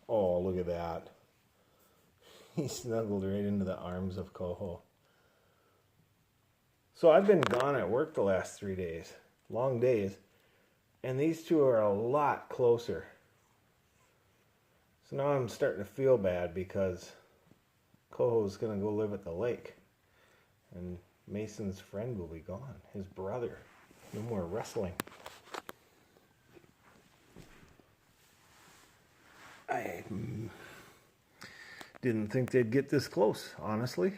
Oh, look at that. He snuggled right into the arms of Coho. So I've been gone at work the last 3 days. Long days. And these two are a lot closer. So now I'm starting to feel bad because Coho's going to go live at the lake. And Mason's friend will be gone. His brother. No more wrestling. I didn't think they'd get this close, honestly.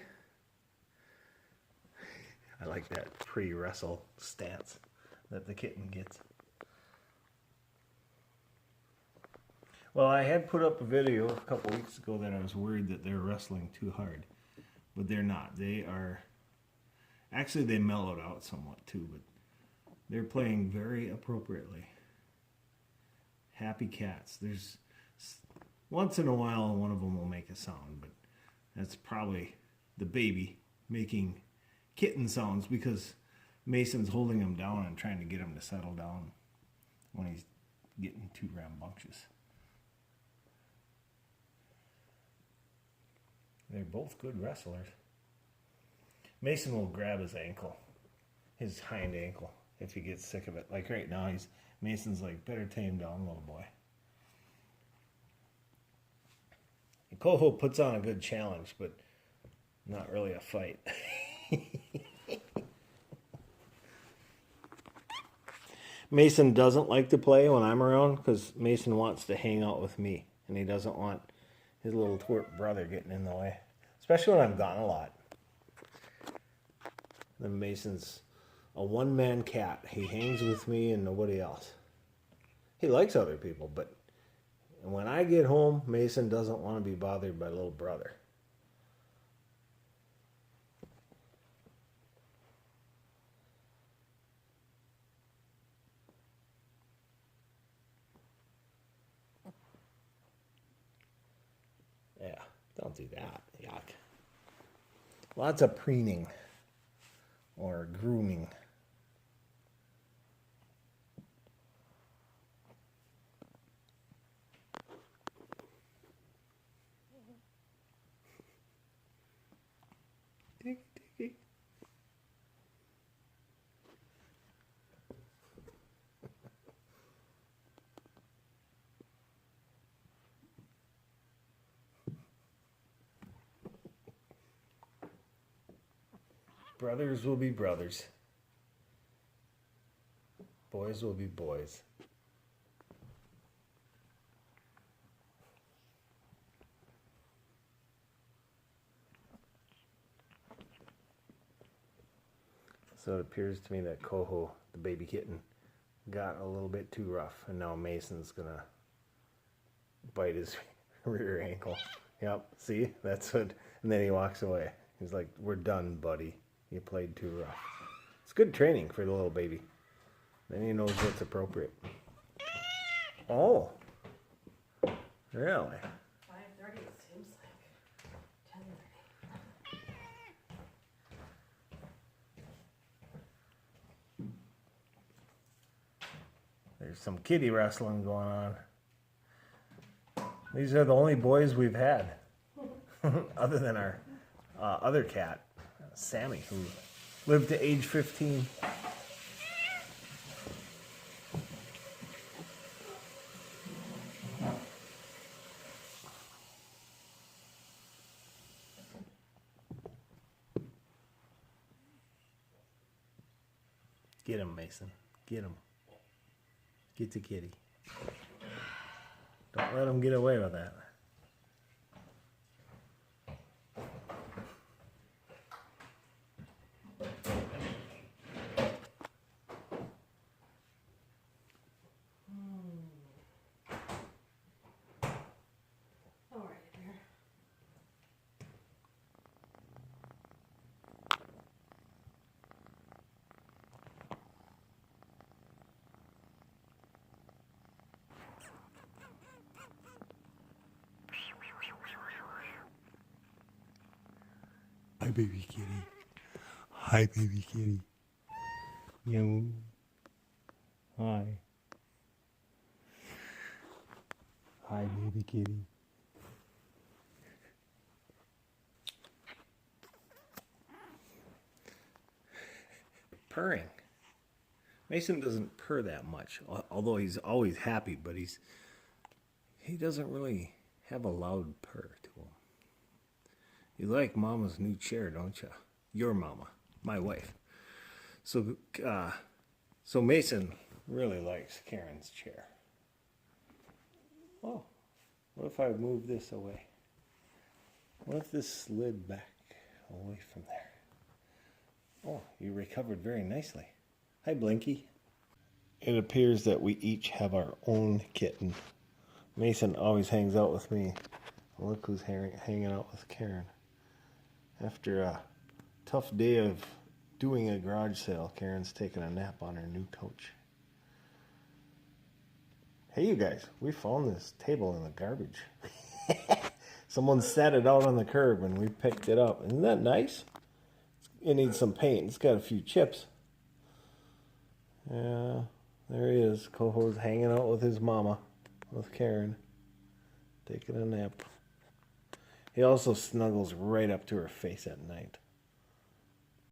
I like that pre-wrestle stance that the kitten gets. Well, I had put up a video a couple weeks ago that I was worried that they're wrestling too hard. But they're not. They are... Actually, they mellowed out somewhat too, but they're playing very appropriately. Happy cats. There's... Once in a while, one of them will make a sound, but that's probably the baby making kitten sounds because Mason's holding him down and trying to get him to settle down when he's getting too rambunctious. They're both good wrestlers. Mason will grab his ankle, his hind ankle, if he gets sick of it. Like right now, Mason's like, better tame down, little boy. And Coho puts on a good challenge, but not really a fight. Mason doesn't like to play when I'm around because Mason wants to hang out with me, and he doesn't want his little twerp brother getting in the way, especially when I'm gone a lot. Then Mason's a one-man cat. He hangs with me and nobody else. He likes other people, but when I get home, Mason doesn't want to be bothered by little brother. Yeah, don't do that. Yuck. Lots of preening or grooming. Tick, tick. Brothers will be brothers. Boys will be boys. So it appears to me that Coho, the baby kitten, got a little bit too rough, and now Mason's gonna bite his rear ankle. Yep, see? That's what, and then he walks away. He's like, we're done, buddy. You played too rough. It's good training for the little baby. Then he knows what's appropriate. Oh, really? 5:30 it seems like. 10:30. There's some kitty wrestling going on. These are the only boys we've had, other than our other cat, Sammy, who lived to age 15. Get him, Mason. Get him. Get the kitty. Don't let him get away with that. All right, dear. Hi, baby kitty. Hi, baby kitty. Yo. Hi. Hi, baby kitty. purring. Mason doesn't purr that much, although he's always happy, but he doesn't really have a loud purr to him. You like Mama's new chair, don't you? Your mama, my wife. So Mason really likes Karen's chair. Oh, what if I move this away? What if this slid back away from there? Oh, you recovered very nicely. Hi, Blinky. It appears that we each have our own kitten. Mason always hangs out with me. Look who's hanging out with Karen. After a tough day of doing a garage sale, Karen's taking a nap on her new couch. Hey, you guys, we found this table in the garbage. Someone set it out on the curb and we picked it up. Isn't that nice? It needs some paint. It's got a few chips. Yeah, there he is. Coho's hanging out with his mama, with Karen, taking a nap. He also snuggles right up to her face at night.